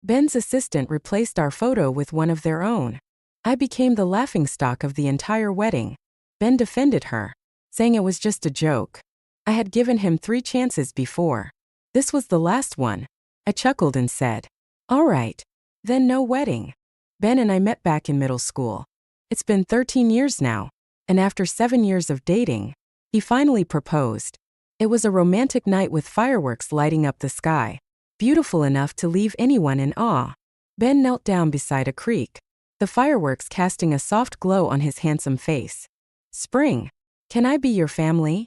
Ben's assistant replaced our photo with one of their own. I became the laughingstock of the entire wedding. Ben defended her, saying it was just a joke. I had given him 3 chances before. This was the last one. I chuckled and said, "All right, then no wedding." Ben and I met back in middle school. It's been 13 years now, and after 7 years of dating, he finally proposed. It was a romantic night with fireworks lighting up the sky, beautiful enough to leave anyone in awe. Ben knelt down beside a creek, the fireworks casting a soft glow on his handsome face. "Spring, can I be your family?"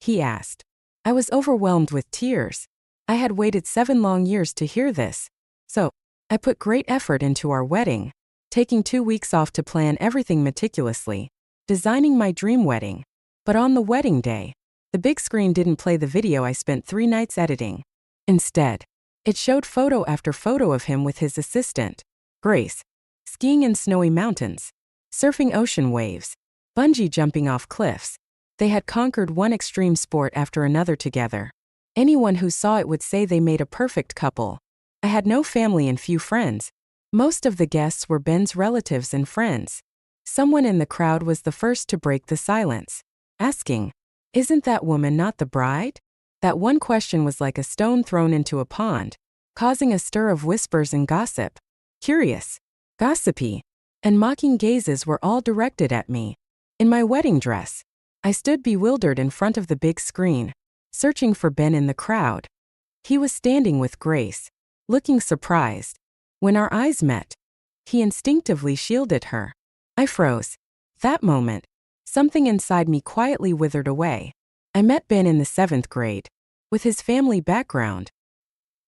he asked. I was overwhelmed with tears. I had waited 7 long years to hear this, so I put great effort into our wedding, taking 2 weeks off to plan everything meticulously, designing my dream wedding. But on the wedding day, the big screen didn't play the video I spent 3 nights editing. Instead, it showed photo after photo of him with his assistant, Grace, skiing in snowy mountains, surfing ocean waves, bungee jumping off cliffs. They had conquered one extreme sport after another together. Anyone who saw it would say they made a perfect couple. I had no family and few friends. Most of the guests were Ben's relatives and friends. Someone in the crowd was the first to break the silence, asking, "Isn't that woman not the bride?" That one question was like a stone thrown into a pond, causing a stir of whispers and gossip. Curious, gossipy, and mocking gazes were all directed at me. In my wedding dress, I stood bewildered in front of the big screen, searching for Ben in the crowd. He was standing with Grace, looking surprised. When our eyes met, he instinctively shielded her. I froze. That moment, something inside me quietly withered away. I met Ben in the 7th grade. With his family background,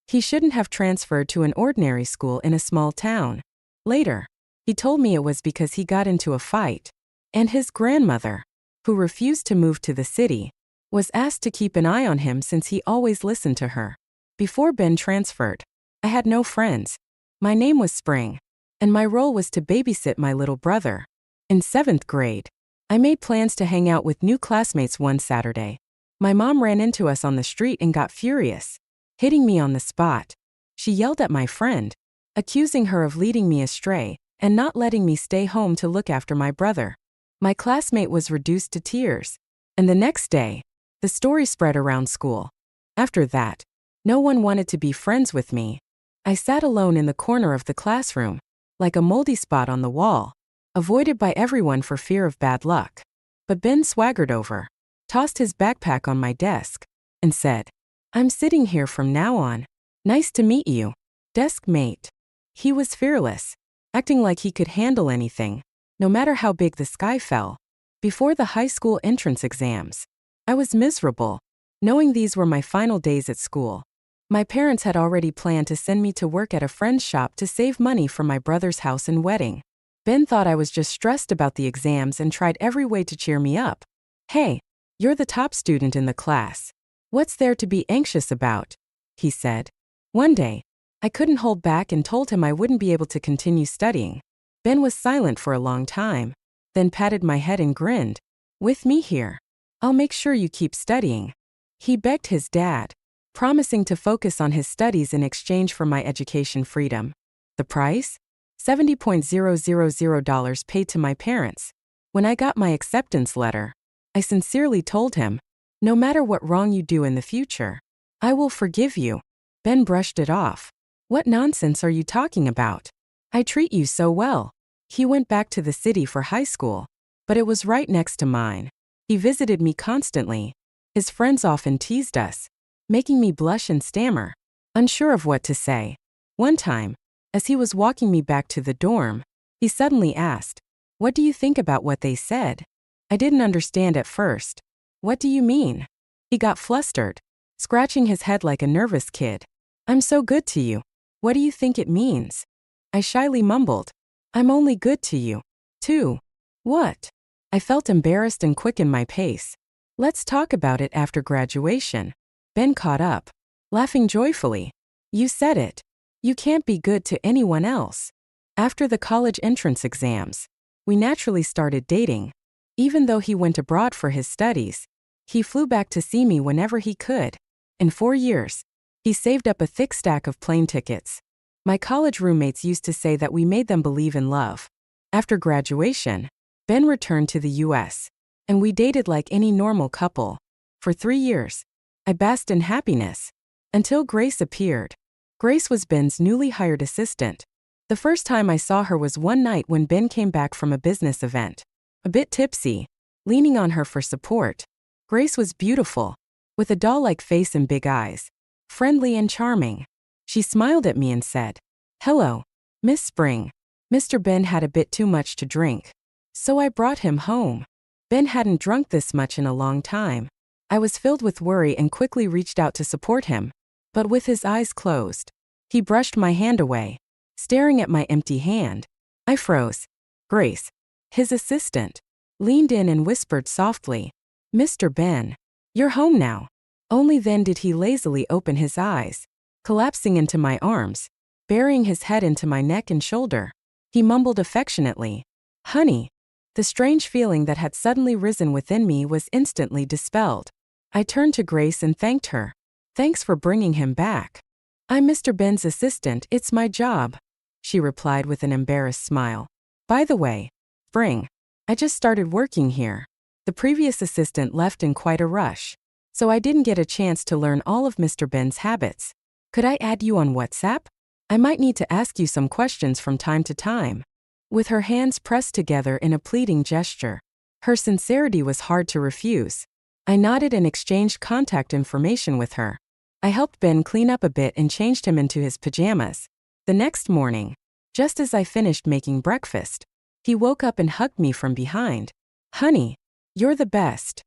he shouldn't have transferred to an ordinary school in a small town. Later, he told me it was because he got into a fight, and his grandmother, who refused to move to the city, was asked to keep an eye on him since he always listened to her. Before Ben transferred, I had no friends. My name was Spring, and my role was to babysit my little brother. In 7th grade, I made plans to hang out with new classmates one Saturday. My mom ran into us on the street and got furious, hitting me on the spot. She yelled at my friend, accusing her of leading me astray and not letting me stay home to look after my brother. My classmate was reduced to tears, and the next day, the story spread around school. After that, no one wanted to be friends with me. I sat alone in the corner of the classroom, like a moldy spot on the wall, avoided by everyone for fear of bad luck. But Ben swaggered over, tossed his backpack on my desk, and said, "I'm sitting here from now on. Nice to meet you, desk mate." He was fearless, acting like he could handle anything, no matter how big the sky fell. Before the high school entrance exams, I was miserable, knowing these were my final days at school. My parents had already planned to send me to work at a friend's shop to save money for my brother's house and wedding. Ben thought I was just stressed about the exams and tried every way to cheer me up. "Hey, you're the top student in the class. What's there to be anxious about?" he said. One day, I couldn't hold back and told him I wouldn't be able to continue studying. Ben was silent for a long time, then patted my head and grinned. "With me here, I'll make sure you keep studying." He begged his dad, promising to focus on his studies in exchange for my education freedom. The price? $70,000 paid to my parents. When I got my acceptance letter, I sincerely told him, "No matter what wrong you do in the future, I will forgive you." Ben brushed it off. "What nonsense are you talking about? I treat you so well." He went back to the city for high school, but it was right next to mine. He visited me constantly. His friends often teased us, making me blush and stammer, unsure of what to say. One time, as he was walking me back to the dorm, he suddenly asked, "What do you think about what they said?" I didn't understand at first. "What do you mean?" He got flustered, scratching his head like a nervous kid. "I'm so good to you. What do you think it means?" I shyly mumbled, "I'm only good to you, too." "What?" I felt embarrassed and quickened my pace. "Let's talk about it after graduation." Ben caught up, laughing joyfully. "You said it. You can't be good to anyone else." After the college entrance exams, we naturally started dating. Even though he went abroad for his studies, he flew back to see me whenever he could. In 4 years, he saved up a thick stack of plane tickets. My college roommates used to say that we made them believe in love. After graduation, Ben returned to the US, and we dated like any normal couple. For 3 years, I basked in happiness. Until Grace appeared. Grace was Ben's newly hired assistant. The first time I saw her was one night when Ben came back from a business event. A bit tipsy, leaning on her for support. Grace was beautiful, with a doll-like face and big eyes. Friendly and charming. She smiled at me and said, "Hello, Miss Spring." Mr. Ben had a bit too much to drink, so I brought him home. Ben hadn't drunk this much in a long time. I was filled with worry and quickly reached out to support him, but with his eyes closed. He brushed my hand away, staring at my empty hand. I froze. Grace, his assistant, leaned in and whispered softly, "Mr. Ben, you're home now." Only then did he lazily open his eyes, collapsing into my arms, burying his head into my neck and shoulder. He mumbled affectionately, "Honey." The strange feeling that had suddenly risen within me was instantly dispelled. I turned to Grace and thanked her. "Thanks for bringing him back." "I'm Mr. Ben's assistant, it's my job," she replied with an embarrassed smile. "By the way, Spring, I just started working here. The previous assistant left in quite a rush, so I didn't get a chance to learn all of Mr. Ben's habits. Could I add you on WhatsApp? I might need to ask you some questions from time to time." With her hands pressed together in a pleading gesture. Her sincerity was hard to refuse. I nodded and exchanged contact information with her. I helped Ben clean up a bit and changed him into his pajamas. The next morning, just as I finished making breakfast, he woke up and hugged me from behind. "Honey, you're the best,"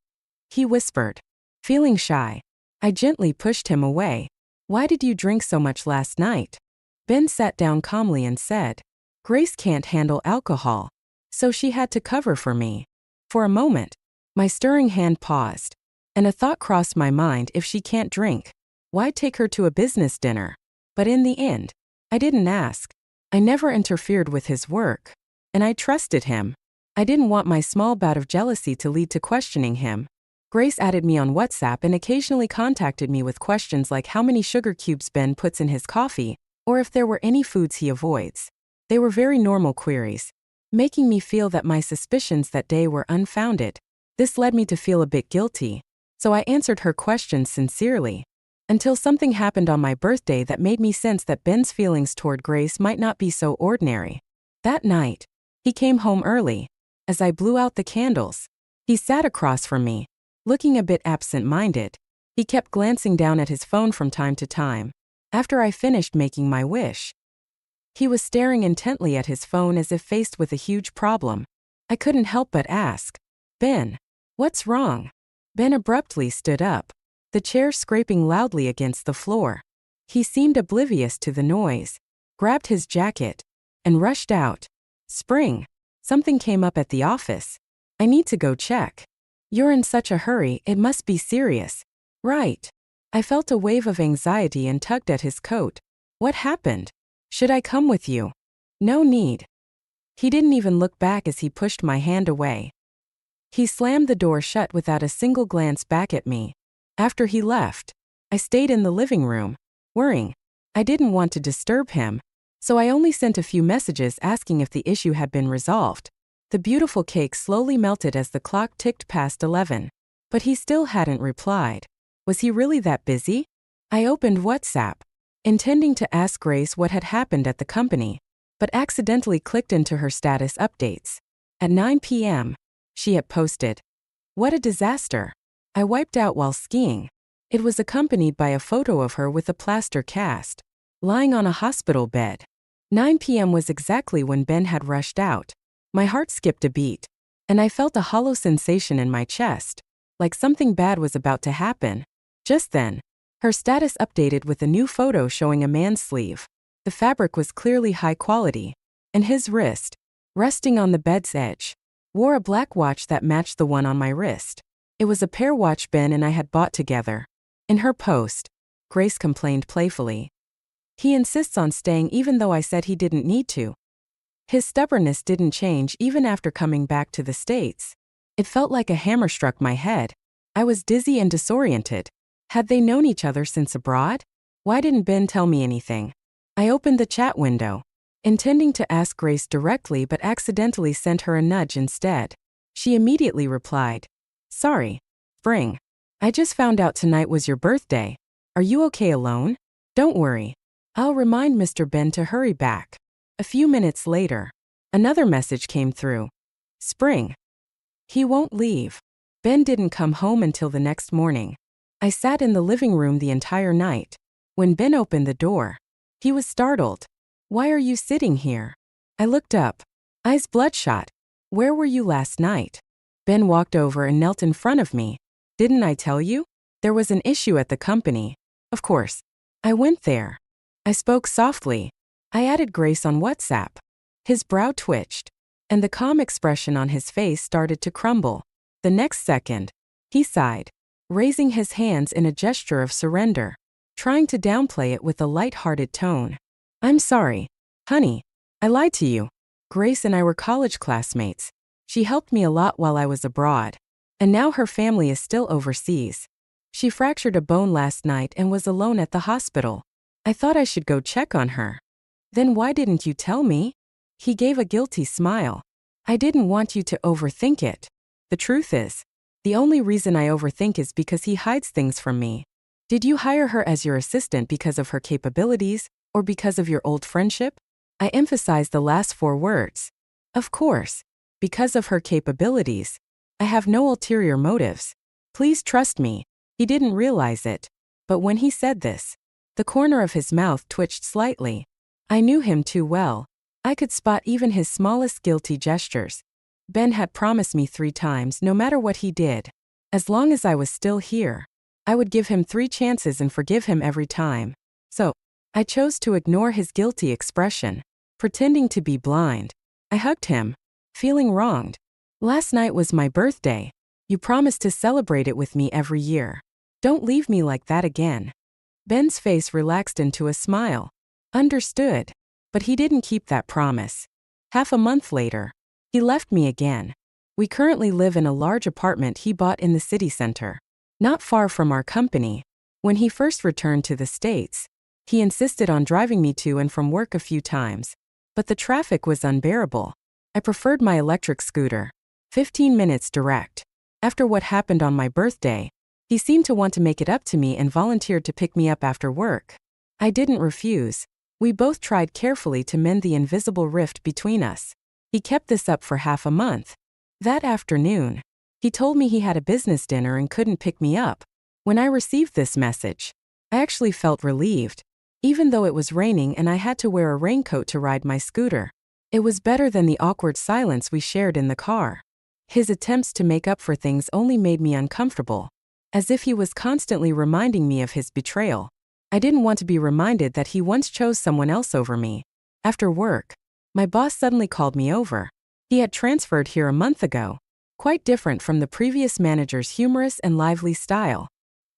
he whispered. Feeling shy, I gently pushed him away. "Why did you drink so much last night?" Ben sat down calmly and said, "Grace can't handle alcohol, so she had to cover for me." For a moment, my stirring hand paused, and a thought crossed my mind: if she can't drink, why take her to a business dinner? But in the end, I didn't ask. I never interfered with his work, and I trusted him. I didn't want my small bout of jealousy to lead to questioning him. Grace added me on WhatsApp and occasionally contacted me with questions like how many sugar cubes Ben puts in his coffee, or if there were any foods he avoids. They were very normal queries, making me feel that my suspicions that day were unfounded. This led me to feel a bit guilty, so I answered her questions sincerely. Until something happened on my birthday that made me sense that Ben's feelings toward Grace might not be so ordinary. That night, he came home early. As I blew out the candles, he sat across from me, looking a bit absent-minded. He kept glancing down at his phone from time to time. After I finished making my wish, he was staring intently at his phone as if faced with a huge problem. I couldn't help but ask, "Ben, what's wrong?" Ben abruptly stood up, the chair scraping loudly against the floor. He seemed oblivious to the noise, grabbed his jacket, and rushed out. "Spring, something came up at the office. I need to go check." "You're in such a hurry, it must be serious." "Right." I felt a wave of anxiety and tugged at his coat. "What happened? Should I come with you?" "No need." He didn't even look back as he pushed my hand away. He slammed the door shut without a single glance back at me. After he left, I stayed in the living room, worrying. I didn't want to disturb him, so I only sent a few messages asking if the issue had been resolved. The beautiful cake slowly melted as the clock ticked past 11, but he still hadn't replied. Was he really that busy? I opened WhatsApp, intending to ask Grace what had happened at the company, but accidentally clicked into her status updates. At 9 p.m., she had posted, "What a disaster. I wiped out while skiing." It was accompanied by a photo of her with a plaster cast, lying on a hospital bed. 9 p.m. was exactly when Ben had rushed out. My heart skipped a beat, and I felt a hollow sensation in my chest, like something bad was about to happen. Just then, her status updated with a new photo showing a man's sleeve. The fabric was clearly high quality, and his wrist, resting on the bed's edge, wore a black watch that matched the one on my wrist. It was a pair watch Ben and I had bought together. In her post, Grace complained playfully, "He insists on staying even though I said he didn't need to." His stubbornness didn't change even after coming back to the States. It felt like a hammer struck my head. I was dizzy and disoriented. Had they known each other since abroad? Why didn't Ben tell me anything? I opened the chat window, intending to ask Grace directly but accidentally sent her a nudge instead. She immediately replied, "Sorry, Spring. I just found out tonight was your birthday. Are you okay alone? Don't worry. I'll remind Mr. Ben to hurry back." A few minutes later, another message came through. "Spring. He won't leave." Ben didn't come home until the next morning. I sat in the living room the entire night. When Ben opened the door, he was startled. "Why are you sitting here?" I looked up, eyes bloodshot. "Where were you last night?" Ben walked over and knelt in front of me. "Didn't I tell you? There was an issue at the company. Of course. I went there." I spoke softly. "I added Grace on WhatsApp." His brow twitched, and the calm expression on his face started to crumble. The next second, he sighed, raising his hands in a gesture of surrender, trying to downplay it with a light-hearted tone. "I'm sorry, honey. I lied to you. Grace and I were college classmates. She helped me a lot while I was abroad, and now her family is still overseas. She fractured a bone last night and was alone at the hospital. I thought I should go check on her." "Then why didn't you tell me?" He gave a guilty smile. "I didn't want you to overthink it. The truth is, the only reason I overthink is because he hides things from me. Did you hire her as your assistant because of her capabilities, or because of your old friendship?" I emphasized the last 4 words. "Of course, because of her capabilities. I have no ulterior motives. Please trust me." He didn't realize it, but when he said this, the corner of his mouth twitched slightly. I knew him too well. I could spot even his smallest guilty gestures. Ben had promised me 3 times no matter what he did. As long as I was still here, I would give him 3 chances and forgive him every time. So, I chose to ignore his guilty expression, pretending to be blind. I hugged him, feeling wronged. "Last night was my birthday. You promised to celebrate it with me every year. Don't leave me like that again." Ben's face relaxed into a smile. "Understood." But he didn't keep that promise. Half a month later, he left me again. We currently live in a large apartment he bought in the city center, not far from our company. When he first returned to the States, he insisted on driving me to and from work a few times, but the traffic was unbearable. I preferred my electric scooter. 15 minutes direct. After what happened on my birthday, he seemed to want to make it up to me and volunteered to pick me up after work. I didn't refuse. We both tried carefully to mend the invisible rift between us. He kept this up for half a month. That afternoon, he told me he had a business dinner and couldn't pick me up. When I received this message, I actually felt relieved, even though it was raining and I had to wear a raincoat to ride my scooter. It was better than the awkward silence we shared in the car. His attempts to make up for things only made me uncomfortable, as if he was constantly reminding me of his betrayal. I didn't want to be reminded that he once chose someone else over me. After work, my boss suddenly called me over. He had transferred here a month ago, quite different from the previous manager's humorous and lively style.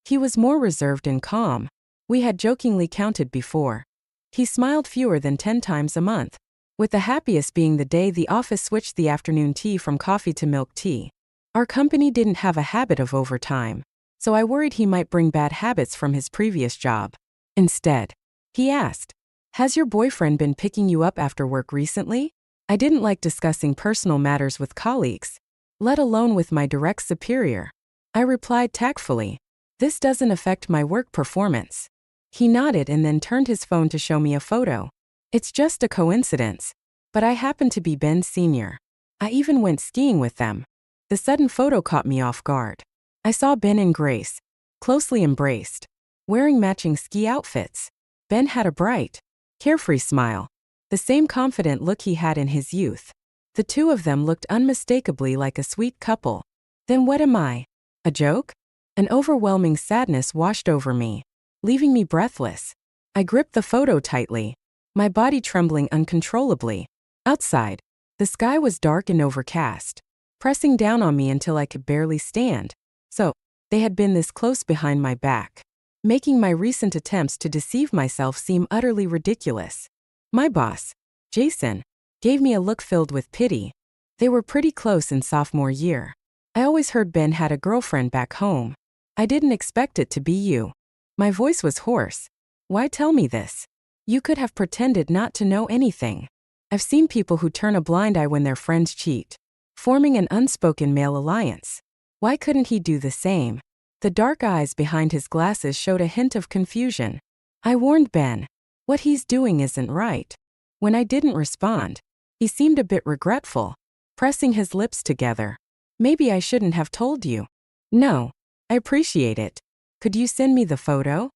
He was more reserved and calm. We had jokingly counted before. He smiled fewer than 10 times a month, with the happiest being the day the office switched the afternoon tea from coffee to milk tea. Our company didn't have a habit of overtime, so I worried he might bring bad habits from his previous job. Instead, he asked, "Has your boyfriend been picking you up after work recently?" I didn't like discussing personal matters with colleagues, let alone with my direct superior. I replied tactfully, "This doesn't affect my work performance." He nodded and then turned his phone to show me a photo. It's just a coincidence, but I happen to be Ben's senior. I even went skiing with them. The sudden photo caught me off guard. I saw Ben and Grace, closely embraced, wearing matching ski outfits. Ben had a bright, carefree smile, the same confident look he had in his youth. The 2 of them looked unmistakably like a sweet couple. Then what am I? A joke? An overwhelming sadness washed over me, leaving me breathless. I gripped the photo tightly, my body trembling uncontrollably. Outside, the sky was dark and overcast, pressing down on me until I could barely stand. So, they had been this close behind my back, making my recent attempts to deceive myself seem utterly ridiculous. My boss, Jason, gave me a look filled with pity. They were pretty close in sophomore year. I always heard Ben had a girlfriend back home. I didn't expect it to be you. My voice was hoarse. Why tell me this? You could have pretended not to know anything. I've seen people who turn a blind eye when their friends cheat, forming an unspoken male alliance. Why couldn't he do the same? The dark eyes behind his glasses showed a hint of confusion. I warned Ben. What he's doing isn't right. When I didn't respond, he seemed a bit regretful, pressing his lips together. Maybe I shouldn't have told you. No, I appreciate it. Could you send me the photo?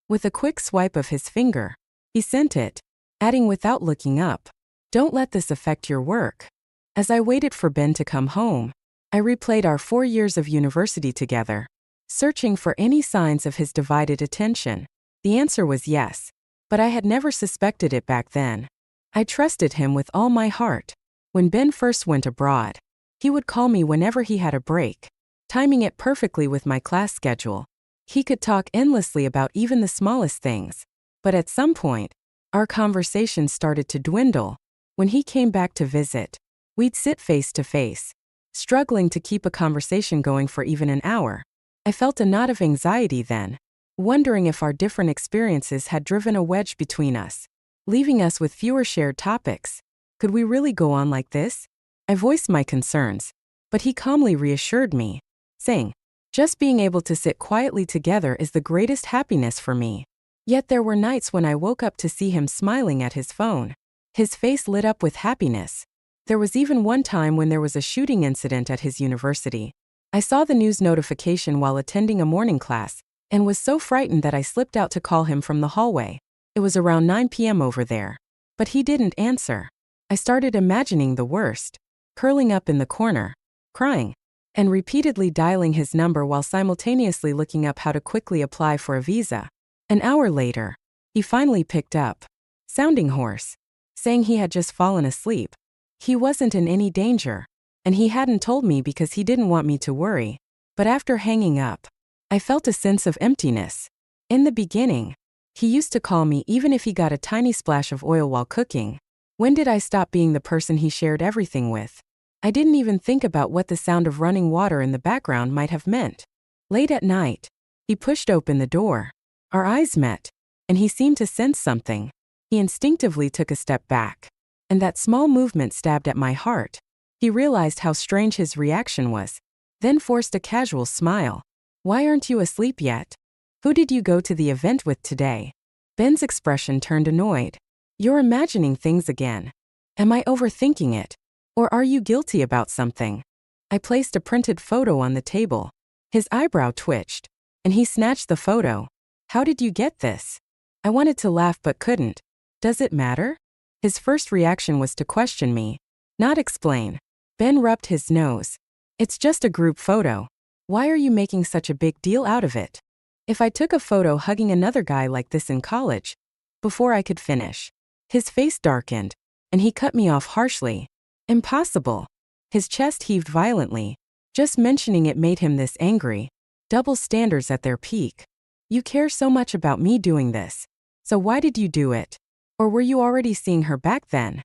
With a quick swipe of his finger, he sent it, adding without looking up, don't let this affect your work. As I waited for Ben to come home, I replayed our 4 years of university together, searching for any signs of his divided attention. The answer was yes, but I had never suspected it back then. I trusted him with all my heart. When Ben first went abroad, he would call me whenever he had a break, timing it perfectly with my class schedule. He could talk endlessly about even the smallest things, but at some point, our conversations started to dwindle. When he came back to visit, we'd sit face to face, struggling to keep a conversation going for even an hour. I felt a knot of anxiety then, wondering if our different experiences had driven a wedge between us, leaving us with fewer shared topics. Could we really go on like this? I voiced my concerns, but he calmly reassured me, saying, just being able to sit quietly together is the greatest happiness for me. Yet there were nights when I woke up to see him smiling at his phone. His face lit up with happiness. There was even one time when there was a shooting incident at his university. I saw the news notification while attending a morning class, and was so frightened that I slipped out to call him from the hallway. It was around 9 p.m. over there. But he didn't answer. I started imagining the worst, curling up in the corner, crying, and repeatedly dialing his number while simultaneously looking up how to quickly apply for a visa. An hour later, he finally picked up, sounding hoarse, saying he had just fallen asleep. He wasn't in any danger, and he hadn't told me because he didn't want me to worry. But after hanging up, I felt a sense of emptiness. In the beginning, he used to call me even if he got a tiny splash of oil while cooking. When did I stop being the person he shared everything with? I didn't even think about what the sound of running water in the background might have meant. Late at night, he pushed open the door. Our eyes met, and he seemed to sense something. He instinctively took a step back, and that small movement stabbed at my heart. He realized how strange his reaction was, then forced a casual smile. Why aren't you asleep yet? Who did you go to the event with today? Ben's expression turned annoyed. You're imagining things again. Am I overthinking it? Or are you guilty about something? I placed a printed photo on the table. His eyebrow twitched, and he snatched the photo. How did you get this? I wanted to laugh but couldn't. Does it matter? His first reaction was to question me, not explain. Ben rubbed his nose. It's just a group photo. Why are you making such a big deal out of it? If I took a photo hugging another guy like this in college, before I could finish, his face darkened, and he cut me off harshly. Impossible. His chest heaved violently. Just mentioning it made him this angry. Double standards at their peak. You care so much about me doing this. So why did you do it? Or were you already seeing her back then?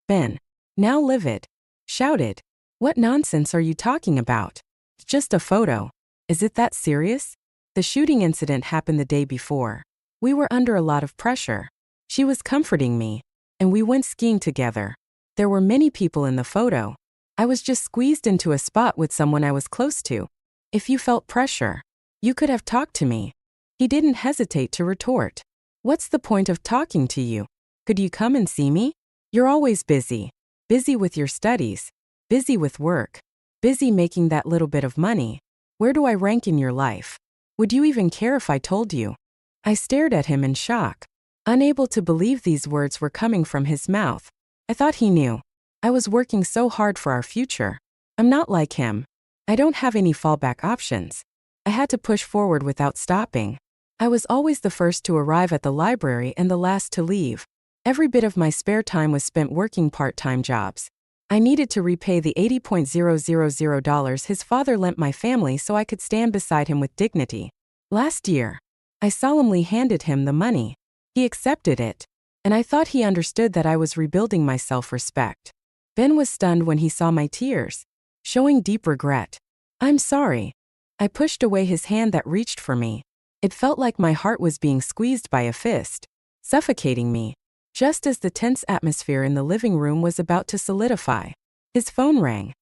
Ben, now livid, shouted. What nonsense are you talking about? It's just a photo. Is it that serious? The shooting incident happened the day before. We were under a lot of pressure. She was comforting me, and we went skiing together. There were many people in the photo. I was just squeezed into a spot with someone I was close to. If you felt pressure, you could have talked to me. He didn't hesitate to retort. What's the point of talking to you? Could you come and see me? You're always busy. Busy with your studies. Busy with work. Busy making that little bit of money. Where do I rank in your life? Would you even care if I told you? I stared at him in shock, unable to believe these words were coming from his mouth. I thought he knew. I was working so hard for our future. I'm not like him. I don't have any fallback options. I had to push forward without stopping. I was always the first to arrive at the library and the last to leave. Every bit of my spare time was spent working part-time jobs. I needed to repay the $80,000 his father lent my family so I could stand beside him with dignity. Last year, I solemnly handed him the money. He accepted it, and I thought he understood that I was rebuilding my self-respect. Ben was stunned when he saw my tears, showing deep regret. I'm sorry. I pushed away his hand that reached for me. It felt like my heart was being squeezed by a fist. suffocating me. Just as the tense atmosphere in the living room was about to solidify, his phone rang.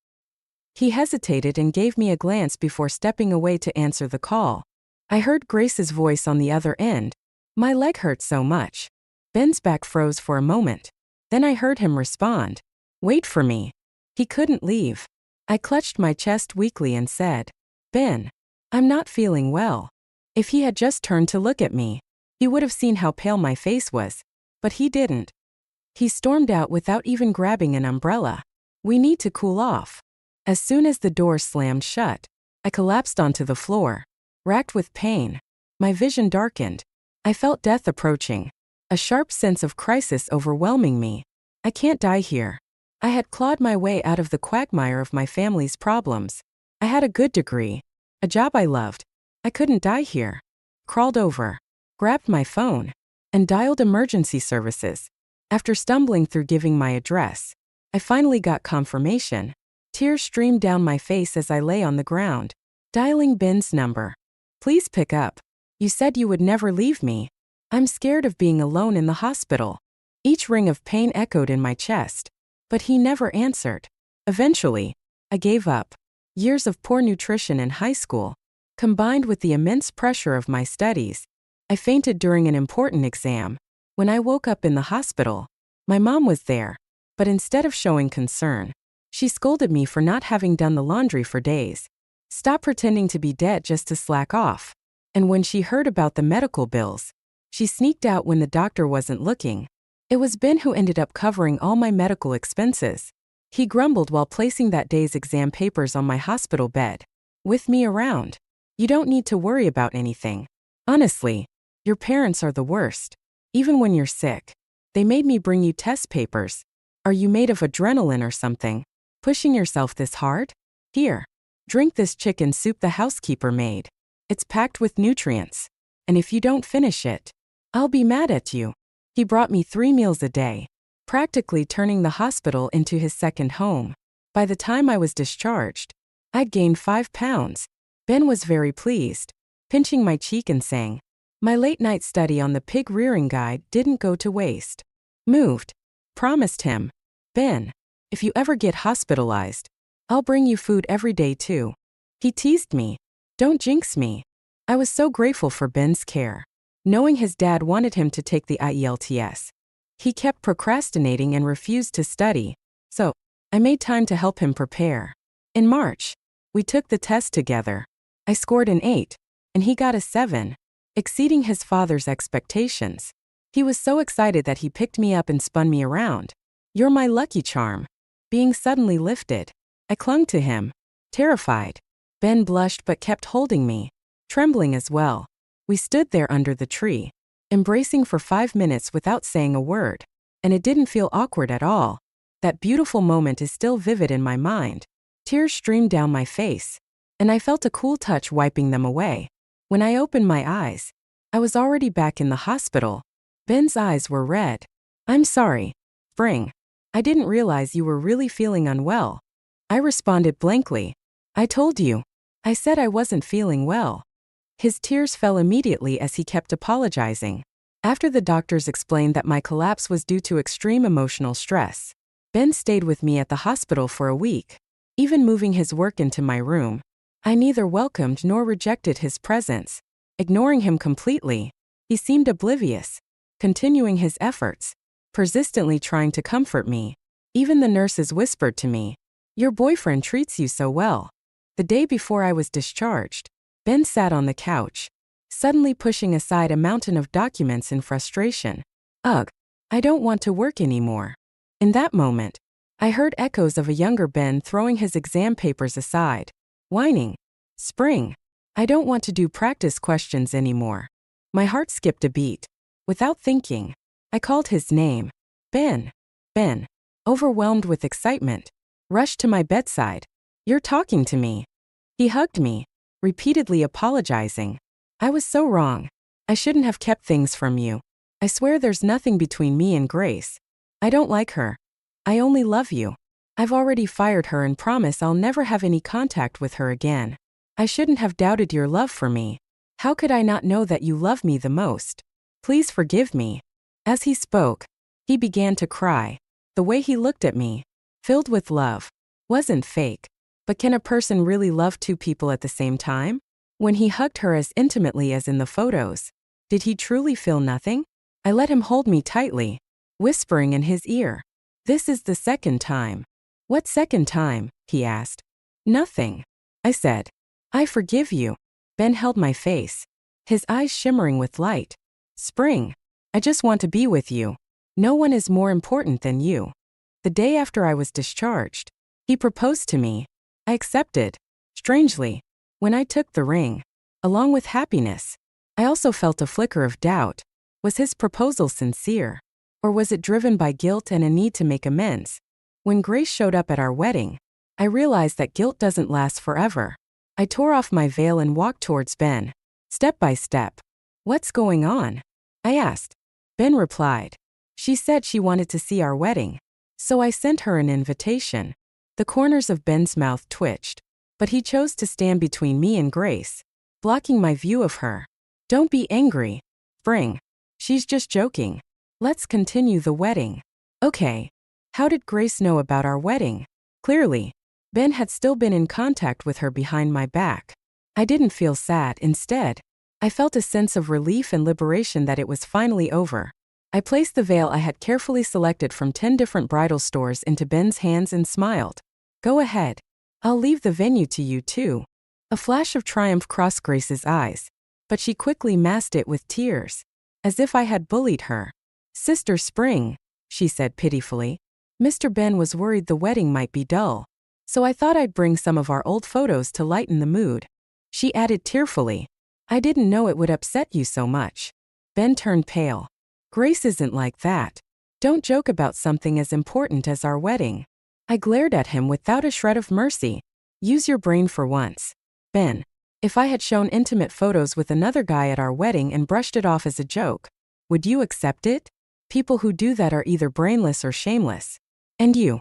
He hesitated and gave me a glance before stepping away to answer the call. I heard Grace's voice on the other end. My leg hurt so much. Ben's back froze for a moment. Then I heard him respond. Wait for me. He couldn't leave. I clutched my chest weakly and said, Ben, I'm not feeling well. If he had just turned to look at me, he would have seen how pale my face was. But he didn't. He stormed out without even grabbing an umbrella. We need to cool off. As soon as the door slammed shut, I collapsed onto the floor, racked with pain. My vision darkened. I felt death approaching, a sharp sense of crisis overwhelming me. I can't die here. I had clawed my way out of the quagmire of my family's problems. I had a good degree, a job I loved. I couldn't die here. Crawled over, grabbed my phone, and dialed emergency services. After stumbling through giving my address, I finally got confirmation. Tears streamed down my face as I lay on the ground. Dialing Ben's number. Please pick up. You said you would never leave me. I'm scared of being alone in the hospital. Each ring of pain echoed in my chest. But he never answered. Eventually, I gave up. Years of poor nutrition in high school, combined with the immense pressure of my studies. I fainted during an important exam. When I woke up in the hospital, my mom was there. But instead of showing concern, she scolded me for not having done the laundry for days. Stop pretending to be dead just to slack off. And when she heard about the medical bills, she sneaked out when the doctor wasn't looking. It was Ben who ended up covering all my medical expenses. He grumbled while placing that day's exam papers on my hospital bed. With me around, you don't need to worry about anything. Honestly, your parents are the worst. Even when you're sick, they made me bring you test papers. Are you made of adrenaline or something? Pushing yourself this hard? Here, drink this chicken soup the housekeeper made. It's packed with nutrients. And if you don't finish it, I'll be mad at you. He brought me 3 meals a day, practically turning the hospital into his second home. By the time I was discharged, I'd gained 5 pounds. Ben was very pleased, pinching my cheek and saying, my late-night study on the pig rearing guide didn't go to waste. Moved. Promised him, Ben, if you ever get hospitalized, I'll bring you food every day too. He teased me. Don't jinx me. I was so grateful for Ben's care, knowing his dad wanted him to take the IELTS. He kept procrastinating and refused to study, so I made time to help him prepare. In March, we took the test together. I scored an 8, and he got a 7, exceeding his father's expectations. He was so excited that he picked me up and spun me around. You're my lucky charm. Being suddenly lifted, I clung to him, terrified. Ben blushed but kept holding me, trembling as well. We stood there under the tree, embracing for 5 minutes without saying a word, and it didn't feel awkward at all. That beautiful moment is still vivid in my mind. Tears streamed down my face, and I felt a cool touch wiping them away. When I opened my eyes, I was already back in the hospital. Ben's eyes were red. I'm sorry, Spring. I didn't realize you were really feeling unwell. I responded blankly. I told you. I said I wasn't feeling well. His tears fell immediately as he kept apologizing. After the doctors explained that my collapse was due to extreme emotional stress, Ben stayed with me at the hospital for a week, even moving his work into my room. I neither welcomed nor rejected his presence. Ignoring him completely, he seemed oblivious, continuing his efforts, persistently trying to comfort me. Even the nurses whispered to me, your boyfriend treats you so well. The day before I was discharged, Ben sat on the couch, suddenly pushing aside a mountain of documents in frustration. Ugh, I don't want to work anymore. In that moment, I heard echoes of a younger Ben throwing his exam papers aside, whining, Spring, I don't want to do practice questions anymore. My heart skipped a beat. Without thinking, I called his name. Ben. Ben, overwhelmed with excitement, rushed to my bedside. You're talking to me. He hugged me, repeatedly apologizing. I was so wrong. I shouldn't have kept things from you. I swear there's nothing between me and Grace. I don't like her. I only love you. I've already fired her and promise I'll never have any contact with her again. I shouldn't have doubted your love for me. How could I not know that you love me the most? Please forgive me. As he spoke, he began to cry. The way he looked at me, filled with love, wasn't fake. But can a person really love two people at the same time? When he hugged her as intimately as in the photos, did he truly feel nothing? I let him hold me tightly, whispering in his ear. This is the second time. What second time? He asked. Nothing, I said. I forgive you. Ben held my face, his eyes shimmering with light. Spring, I just want to be with you. No one is more important than you. The day after I was discharged, he proposed to me. I accepted. Strangely, when I took the ring, along with happiness, I also felt a flicker of doubt. Was his proposal sincere? Or was it driven by guilt and a need to make amends? When Grace showed up at our wedding, I realized that guilt doesn't last forever. I tore off my veil and walked towards Ben, step by step. What's going on? I asked. Ben replied. She said she wanted to see our wedding, so I sent her an invitation. The corners of Ben's mouth twitched, but he chose to stand between me and Grace, blocking my view of her. Don't be angry, Spring. She's just joking. Let's continue the wedding. Okay. How did Grace know about our wedding? Clearly, Ben had still been in contact with her behind my back. I didn't feel sad. Instead, I felt a sense of relief and liberation that it was finally over. I placed the veil I had carefully selected from 10 different bridal stores into Ben's hands and smiled. Go ahead. I'll leave the venue to you too. A flash of triumph crossed Grace's eyes, but she quickly masked it with tears, as if I had bullied her. Sister Spring, she said pitifully. Mr. Ben was worried the wedding might be dull, so I thought I'd bring some of our old photos to lighten the mood. She added tearfully, I didn't know it would upset you so much. Ben turned pale. Grace isn't like that. Don't joke about something as important as our wedding. I glared at him without a shred of mercy. Use your brain for once. Ben, if I had shown intimate photos with another guy at our wedding and brushed it off as a joke, would you accept it? People who do that are either brainless or shameless. And you?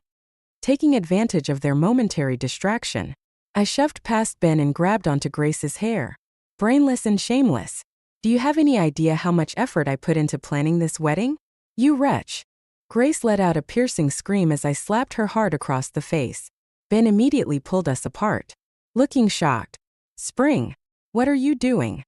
Taking advantage of their momentary distraction, I shoved past Ben and grabbed onto Grace's hair. Brainless and shameless. Do you have any idea how much effort I put into planning this wedding? You wretch. Grace let out a piercing scream as I slapped her hard across the face. Ben immediately pulled us apart, looking shocked. Spring, what are you doing?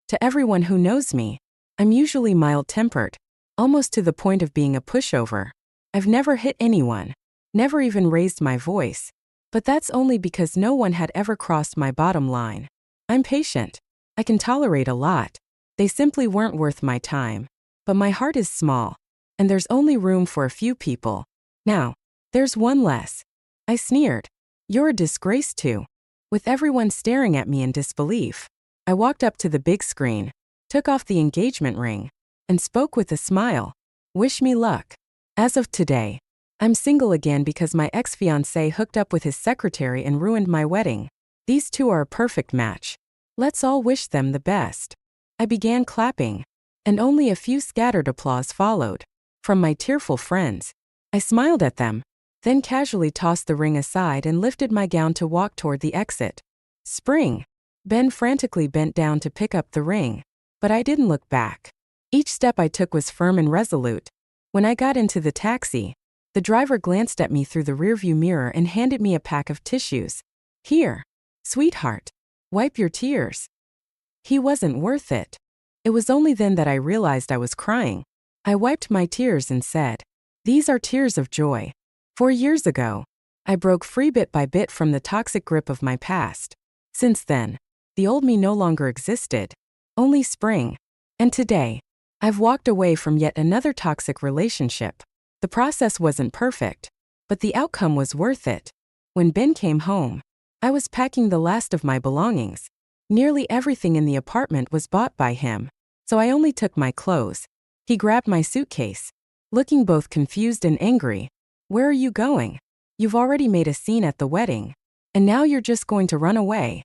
To everyone who knows me, I'm usually mild-tempered, almost to the point of being a pushover. I've never hit anyone, never even raised my voice. But that's only because no one had ever crossed my bottom line. I'm patient. I can tolerate a lot. They simply weren't worth my time. But my heart is small, and there's only room for a few people. Now, there's one less. I sneered. You're a disgrace too. With everyone staring at me in disbelief, I walked up to the big screen, took off the engagement ring, and spoke with a smile. Wish me luck. As of today, I'm single again because my ex-fiancé hooked up with his secretary and ruined my wedding. These two are a perfect match. Let's all wish them the best. I began clapping, and only a few scattered applause followed. From my tearful friends, I smiled at them, then casually tossed the ring aside and lifted my gown to walk toward the exit. Spring. Ben frantically bent down to pick up the ring, but I didn't look back. Each step I took was firm and resolute. When I got into the taxi, the driver glanced at me through the rearview mirror and handed me a pack of tissues. Here, sweetheart, wipe your tears. He wasn't worth it. It was only then that I realized I was crying. I wiped my tears and said, these are tears of joy. 4 years ago, I broke free bit by bit from the toxic grip of my past. Since then, the old me no longer existed, only Spring. And today, I've walked away from yet another toxic relationship. The process wasn't perfect, but the outcome was worth it. When Ben came home, I was packing the last of my belongings. Nearly everything in the apartment was bought by him, so I only took my clothes. He grabbed my suitcase, looking both confused and angry. Where are you going? You've already made a scene at the wedding, and now you're just going to run away.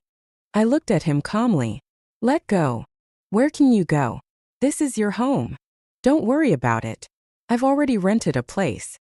I looked at him calmly. Let go. Where can you go? This is your home. Don't worry about it. I've already rented a place.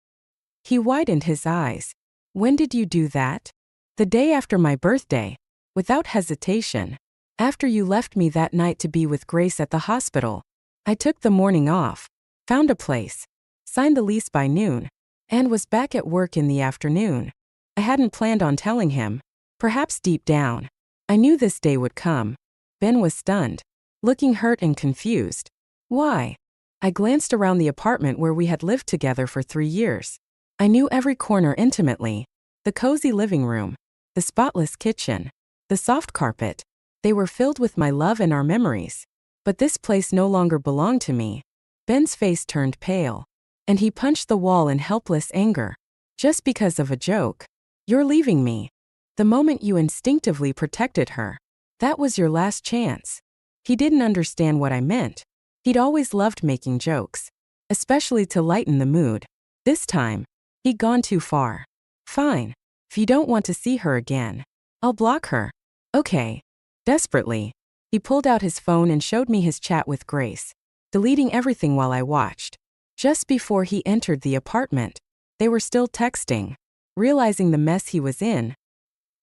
He widened his eyes. When did you do that? The day after my birthday. Without hesitation. After you left me that night to be with Grace at the hospital. I took the morning off. Found a place. Signed the lease by noon. And was back at work in the afternoon. I hadn't planned on telling him. Perhaps deep down, I knew this day would come. Ben was stunned, looking hurt and confused. Why? I glanced around the apartment where we had lived together for 3 years. I knew every corner intimately. The cozy living room, the spotless kitchen, the soft carpet. They were filled with my love and our memories. But this place no longer belonged to me. Ben's face turned pale, and he punched the wall in helpless anger. Just because of a joke. You're leaving me. The moment you instinctively protected her. That was your last chance. He didn't understand what I meant. He'd always loved making jokes, especially to lighten the mood. This time, he'd gone too far. Fine. If you don't want to see her again, I'll block her. Okay. Desperately, he pulled out his phone and showed me his chat with Grace, deleting everything while I watched. Just before he entered the apartment, they were still texting. Realizing the mess he was in,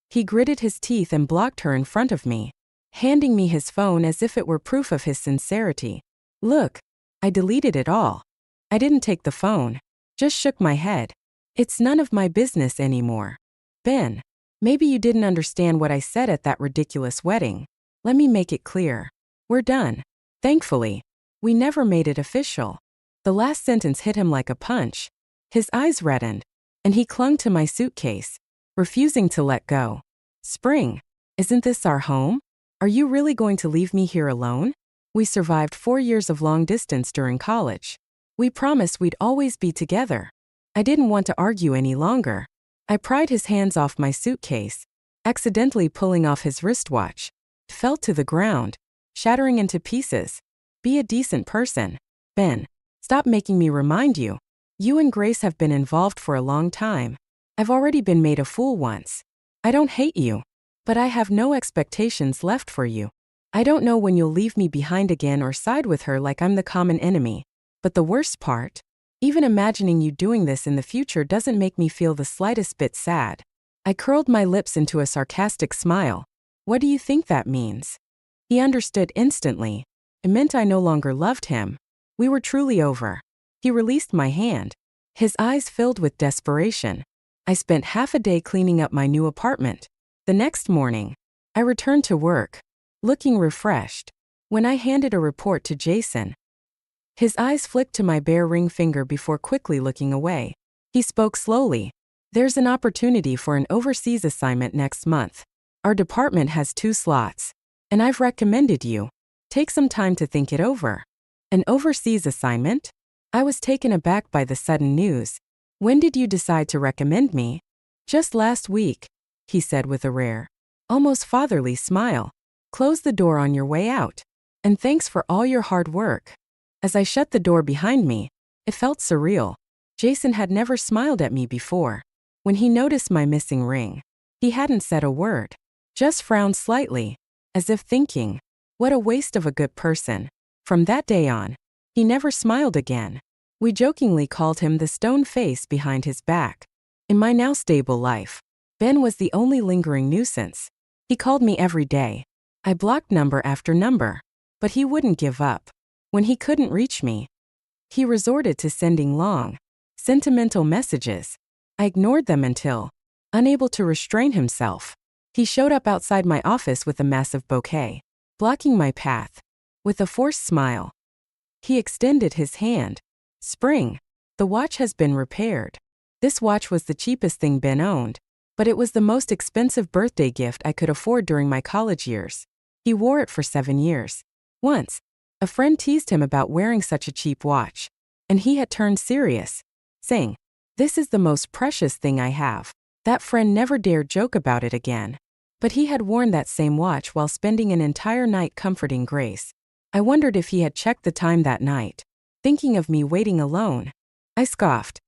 he gritted his teeth and blocked her in front of me, handing me his phone as if it were proof of his sincerity. Look, I deleted it all. I didn't take the phone, just shook my head. It's none of my business anymore. Ben, maybe you didn't understand what I said at that ridiculous wedding. Let me make it clear. We're done. Thankfully, we never made it official. The last sentence hit him like a punch. His eyes reddened, and he clung to my suitcase, refusing to let go. Spring, isn't this our home? Are you really going to leave me here alone? We survived 4 years of long distance during college. We promised we'd always be together. I didn't want to argue any longer. I pried his hands off my suitcase, accidentally pulling off his wristwatch. It fell to the ground, shattering into pieces. Be a decent person. Ben, stop making me remind you. You and Grace have been involved for a long time. I've already been made a fool once. I don't hate you, but I have no expectations left for you. I don't know when you'll leave me behind again or side with her like I'm the common enemy. But the worst part? Even imagining you doing this in the future doesn't make me feel the slightest bit sad. I curled my lips into a sarcastic smile. What do you think that means? He understood instantly. It meant I no longer loved him. We were truly over. He released my hand. His eyes filled with desperation. I spent half a day cleaning up my new apartment. The next morning, I returned to work, looking refreshed. When I handed a report to Jason, his eyes flicked to my bare ring finger before quickly looking away. He spoke slowly. There's an opportunity for an overseas assignment next month. Our department has 2 slots, and I've recommended you. Take some time to think it over. An overseas assignment? I was taken aback by the sudden news. When did you decide to recommend me? Just last week, he said with a rare, almost fatherly smile. Close the door on your way out. And thanks for all your hard work. As I shut the door behind me, it felt surreal. Jason had never smiled at me before. When he noticed my missing ring, he hadn't said a word, just frowned slightly, as if thinking, what a waste of a good person. From that day on, he never smiled again. We jokingly called him the stone face behind his back. In my now stable life, Ben was the only lingering nuisance. He called me every day. I blocked number after number, but he wouldn't give up. When he couldn't reach me, he resorted to sending long, sentimental messages. I ignored them until, unable to restrain himself, he showed up outside my office with a massive bouquet, blocking my path. With a forced smile, he extended his hand. Spring, the watch has been repaired. This watch was the cheapest thing Ben owned, but it was the most expensive birthday gift I could afford during my college years. He wore it for 7 years. Once, a friend teased him about wearing such a cheap watch, and he had turned serious, saying, "This is the most precious thing I have." That friend never dared joke about it again. But he had worn that same watch while spending an entire night comforting Grace. I wondered if he had checked the time that night, thinking of me waiting alone. I scoffed.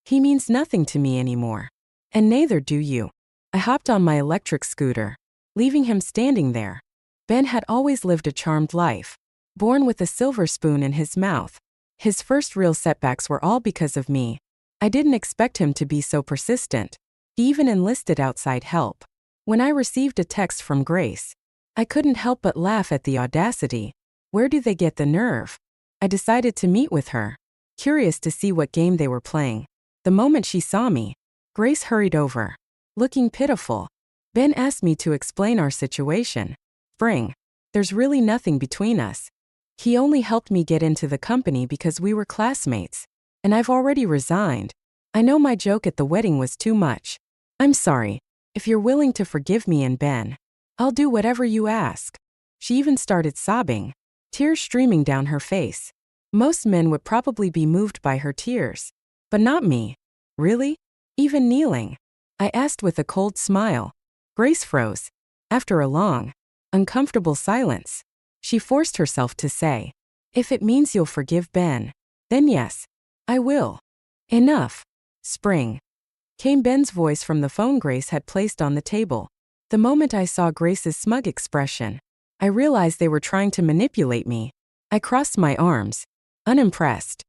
He means nothing to me anymore. And neither do you. I hopped on my electric scooter, leaving him standing there. Ben had always lived a charmed life, born with a silver spoon in his mouth. His first real setbacks were all because of me. I didn't expect him to be so persistent. He even enlisted outside help. When I received a text from Grace, I couldn't help but laugh at the audacity. Where do they get the nerve? I decided to meet with her. curious to see what game they were playing. The moment she saw me, Grace hurried over, looking pitiful. Ben asked me to explain our situation. Spring, there's really nothing between us. He only helped me get into the company because we were classmates. And I've already resigned. I know my joke at the wedding was too much. I'm sorry. If you're willing to forgive me and Ben, I'll do whatever you ask. She even started sobbing, tears streaming down her face. Most men would probably be moved by her tears. But not me. Really? Even kneeling? I asked with a cold smile. Grace froze. After a long, uncomfortable silence, she forced herself to say, "If it means you'll forgive Ben, then yes, I will." "Enough." Spring. Came Ben's voice from the phone Grace had placed on the table. The moment I saw Grace's smug expression, I realized they were trying to manipulate me. I crossed my arms, unimpressed.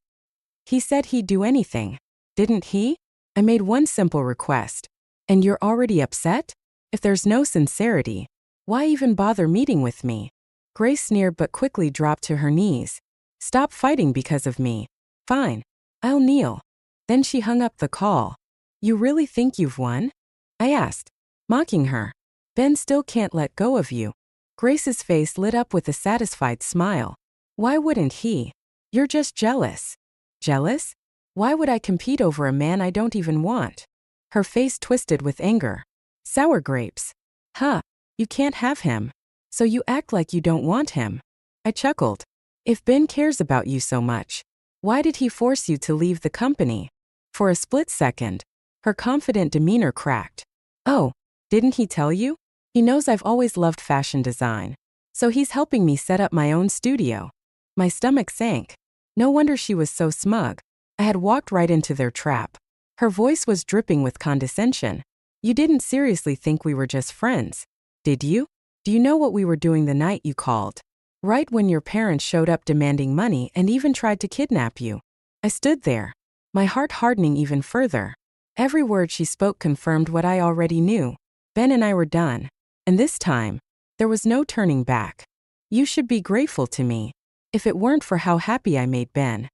"He said he'd do anything, didn't he?" I made one simple request. "And you're already upset? If there's no sincerity, why even bother meeting with me?" Grace sneered but quickly dropped to her knees. "Stop fighting because of me. Fine. I'll kneel." Then she hung up the call. "You really think you've won?" I asked, mocking her. "Ben still can't let go of you." Grace's face lit up with a satisfied smile. "Why wouldn't he? You're just jealous." "Jealous? Why would I compete over a man I don't even want?" Her face twisted with anger. "Sour grapes. Huh, you can't have him. So you act like you don't want him." I chuckled. "If Ben cares about you so much, why did he force you to leave the company?" For a split second, her confident demeanor cracked. "Oh, didn't he tell you? He knows I've always loved fashion design. So he's helping me set up my own studio." My stomach sank. No wonder she was so smug. I had walked right into their trap. Her voice was dripping with condescension. "You didn't seriously think we were just friends, did you? Do you know what we were doing the night you called? Right when your parents showed up demanding money and even tried to kidnap you." I stood there, my heart hardening even further. Every word she spoke confirmed what I already knew. Ben and I were done. And this time, there was no turning back. "You should be grateful to me. If it weren't for how happy I made Ben,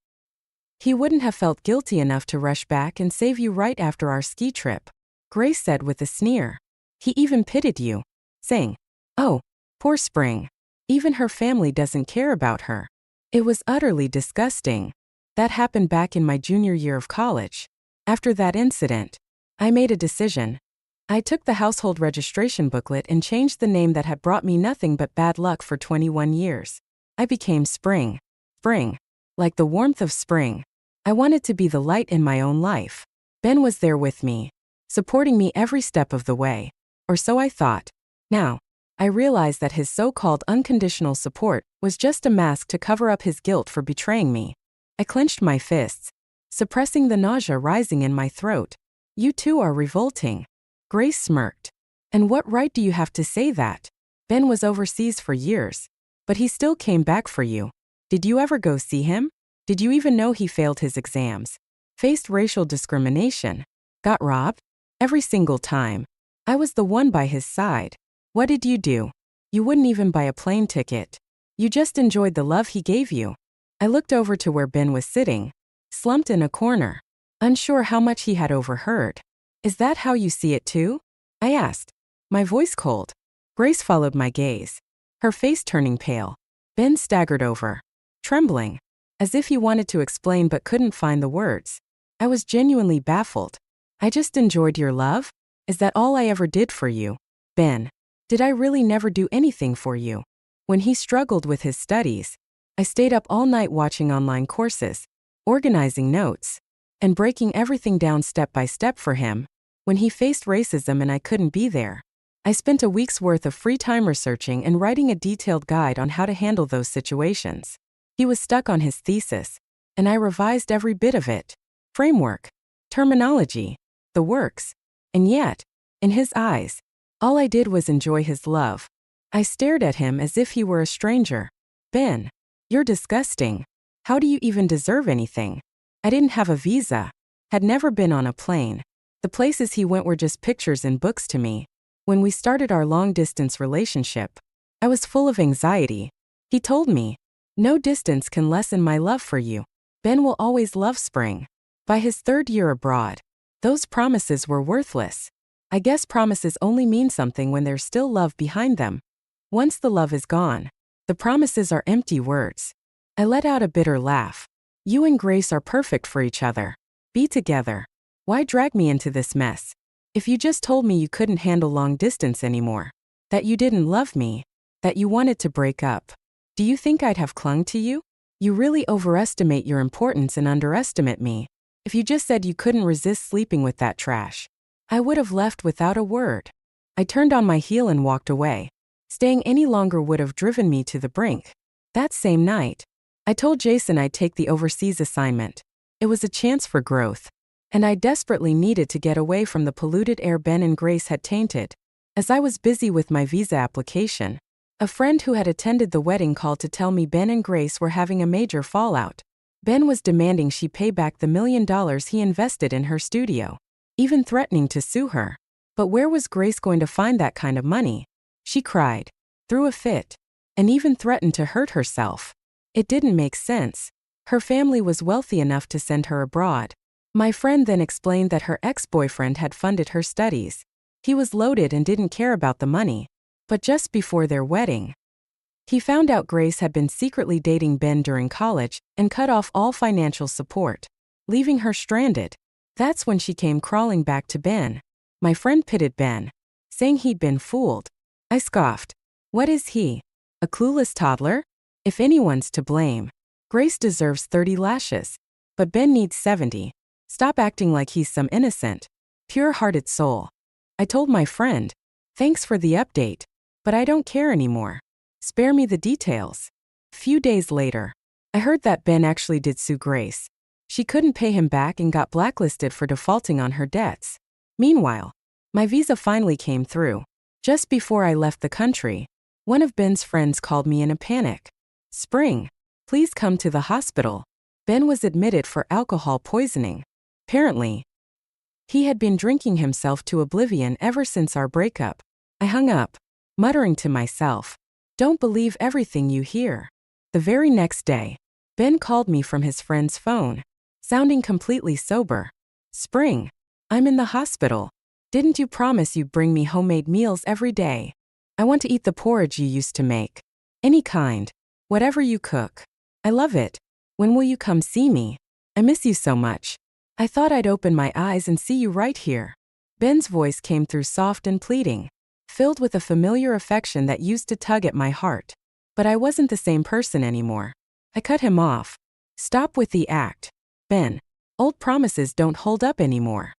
he wouldn't have felt guilty enough to rush back and save you right after our ski trip," Grace said with a sneer. "He even pitied you, saying, 'Oh, poor Spring. Even her family doesn't care about her.'" It was utterly disgusting. That happened back in my junior year of college. After that incident, I made a decision. I took the household registration booklet and changed the name that had brought me nothing but bad luck for 21 years. I became Spring. Spring. Like the warmth of spring. I wanted to be the light in my own life. Ben was there with me, supporting me every step of the way. Or so I thought. Now, I realized that his so-called unconditional support was just a mask to cover up his guilt for betraying me. I clenched my fists, suppressing the nausea rising in my throat. "You two are revolting." Grace smirked. "And what right do you have to say that? Ben was overseas for years, but he still came back for you. Did you ever go see him? Did you even know he failed his exams? Faced racial discrimination? Got robbed? Every single time. I was the one by his side. What did you do? You wouldn't even buy a plane ticket. You just enjoyed the love he gave you." I looked over to where Ben was sitting, slumped in a corner, unsure how much he had overheard. "Is that how you see it too?" I asked, my voice cold. Grace followed my gaze, her face turning pale. Ben staggered over, trembling, as if he wanted to explain but couldn't find the words. I was genuinely baffled. "I just enjoyed your love? Is that all I ever did for you? Ben, did I really never do anything for you?" When he struggled with his studies, I stayed up all night watching online courses, organizing notes, and breaking everything down step by step for him. When he faced racism and I couldn't be there, I spent a week's worth of free time researching and writing a detailed guide on how to handle those situations. He was stuck on his thesis, and I revised every bit of it. Framework, terminology, the works. And yet, in his eyes, all I did was enjoy his love. I stared at him as if he were a stranger. "Ben, you're disgusting. How do you even deserve anything?" I didn't have a visa, had never been on a plane. The places he went were just pictures in books to me. When we started our long-distance relationship, I was full of anxiety. He told me, "No distance can lessen my love for you." Ben will always love spring. By his third year abroad, those promises were worthless. I guess promises only mean something when there's still love behind them. Once the love is gone, the promises are empty words. I let out a bitter laugh. You and Grace are perfect for each other. Be together. Why drag me into this mess? If you just told me you couldn't handle long distance anymore, that you didn't love me, that you wanted to break up, do you think I'd have clung to you? You really overestimate your importance and underestimate me. If you just said you couldn't resist sleeping with that trash, I would have left without a word. I turned on my heel and walked away. Staying any longer would have driven me to the brink. That same night, I told Jason I'd take the overseas assignment. It was a chance for growth, and I desperately needed to get away from the polluted air Ben and Grace had tainted. As I was busy with my visa application, a friend who had attended the wedding called to tell me Ben and Grace were having a major fallout. Ben was demanding she pay back the $1 million he invested in her studio, even threatening to sue her. But where was Grace going to find that kind of money? She cried, threw a fit, and even threatened to hurt herself. It didn't make sense. Her family was wealthy enough to send her abroad. My friend then explained that her ex-boyfriend had funded her studies. He was loaded and didn't care about the money. But just before their wedding, he found out Grace had been secretly dating Ben during college and cut off all financial support, leaving her stranded. That's when she came crawling back to Ben. My friend pitted Ben, saying he'd been fooled. I scoffed. What is he? A clueless toddler? If anyone's to blame, Grace deserves 30 lashes. But Ben needs 70. Stop acting like he's some innocent, pure-hearted soul. I told my friend, thanks for the update, but I don't care anymore. Spare me the details. Few days later, I heard that Ben actually did sue Grace. She couldn't pay him back and got blacklisted for defaulting on her debts. Meanwhile, my visa finally came through. Just before I left the country, one of Ben's friends called me in a panic. Spring, please come to the hospital. Ben was admitted for alcohol poisoning. Apparently, he had been drinking himself to oblivion ever since our breakup. I hung up, muttering to myself, don't believe everything you hear. The very next day, Ben called me from his friend's phone, sounding completely sober. Spring, I'm in the hospital. Didn't you promise you'd bring me homemade meals every day? I want to eat the porridge you used to make. Any kind. Whatever you cook. I love it. When will you come see me? I miss you so much. I thought I'd open my eyes and see you right here. Ben's voice came through soft and pleading, filled with a familiar affection that used to tug at my heart. But I wasn't the same person anymore. I cut him off. Stop with the act, Ben. Old promises don't hold up anymore.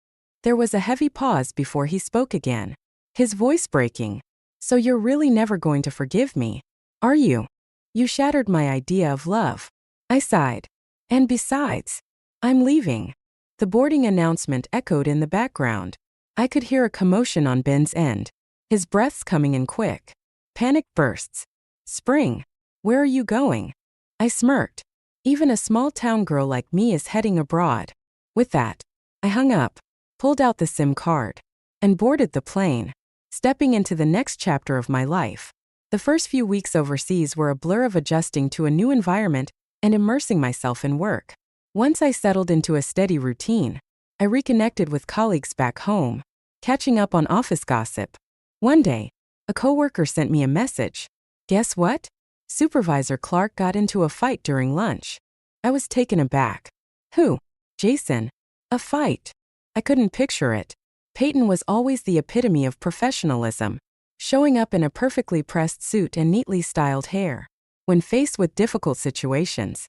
There was a heavy pause before he spoke again, his voice breaking. So you're really never going to forgive me, are you? You shattered my idea of love. I sighed. And besides, I'm leaving. The boarding announcement echoed in the background. I could hear a commotion on Ben's end, his breaths coming in quick. Panic bursts. Spring, where are you going? I smirked. Even a small-town girl like me is heading abroad. With that, I hung up, pulled out the SIM card, and boarded the plane, stepping into the next chapter of my life. The first few weeks overseas were a blur of adjusting to a new environment and immersing myself in work. Once I settled into a steady routine, I reconnected with colleagues back home, catching up on office gossip. One day, a coworker sent me a message. Guess what? Supervisor Clark got into a fight during lunch. I was taken aback. Who? Jason. A fight. I couldn't picture it. Peyton was always the epitome of professionalism, showing up in a perfectly pressed suit and neatly styled hair. When faced with difficult situations,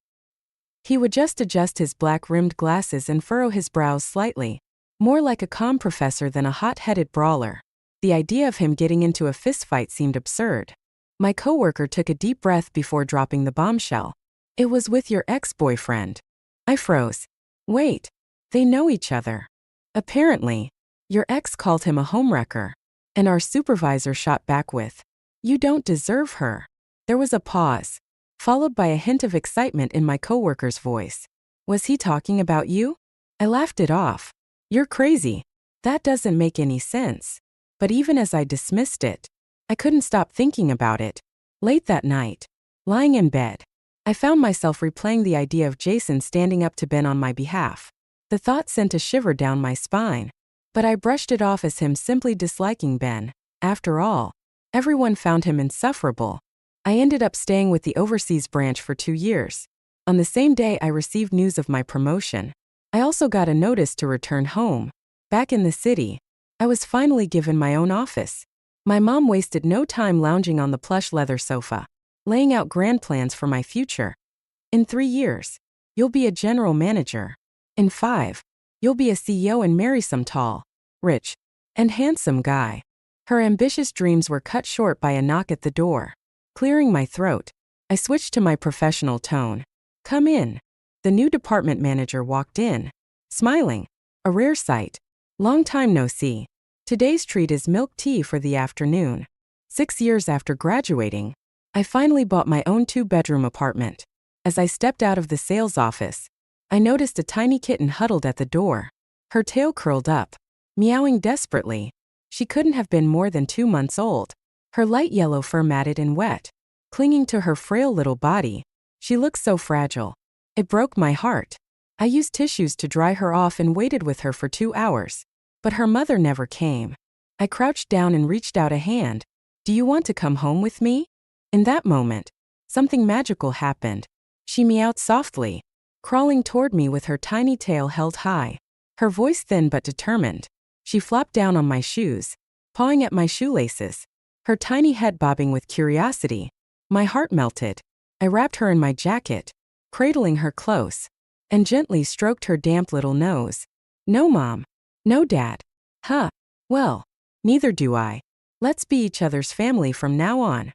he would just adjust his black-rimmed glasses and furrow his brows slightly, more like a calm professor than a hot-headed brawler. The idea of him getting into a fistfight seemed absurd. My coworker took a deep breath before dropping the bombshell. It was with your ex-boyfriend. I froze. Wait, they know each other. Apparently, your ex called him a homewrecker, and our supervisor shot back with, you don't deserve her. There was a pause, followed by a hint of excitement in my coworker's voice. Was he talking about you? I laughed it off. You're crazy. That doesn't make any sense. But even as I dismissed it, I couldn't stop thinking about it. Late that night, lying in bed, I found myself replaying the idea of Jason standing up to Ben on my behalf. The thought sent a shiver down my spine. But I brushed it off as him simply disliking Ben. After all, everyone found him insufferable. I ended up staying with the overseas branch for 2 years. On the same day I received news of my promotion, I also got a notice to return home. Back in the city, I was finally given my own office. My mom wasted no time lounging on the plush leather sofa, laying out grand plans for my future. In 3 years, you'll be a general manager. In 5, you'll be a CEO and marry some tall, rich, and handsome guy. Her ambitious dreams were cut short by a knock at the door. Clearing my throat, I switched to my professional tone. Come in. The new department manager walked in, smiling. A rare sight. Long time no see. Today's treat is milk tea for the afternoon. 6 years after graduating, I finally bought my own 2-bedroom apartment. As I stepped out of the sales office, I noticed a tiny kitten huddled at the door. Her tail curled up, meowing desperately. She couldn't have been more than 2 months old. Her light yellow fur matted and wet, clinging to her frail little body. She looked so fragile. It broke my heart. I used tissues to dry her off and waited with her for 2 hours. But her mother never came. I crouched down and reached out a hand. Do you want to come home with me? In that moment, something magical happened. She meowed softly, crawling toward me with her tiny tail held high. Her voice thin but determined. She flopped down on my shoes, pawing at my shoelaces, her tiny head bobbing with curiosity. My heart melted. I wrapped her in my jacket, cradling her close, and gently stroked her damp little nose. No, Mom. No, Dad. Huh. Well, neither do I. Let's be each other's family from now on.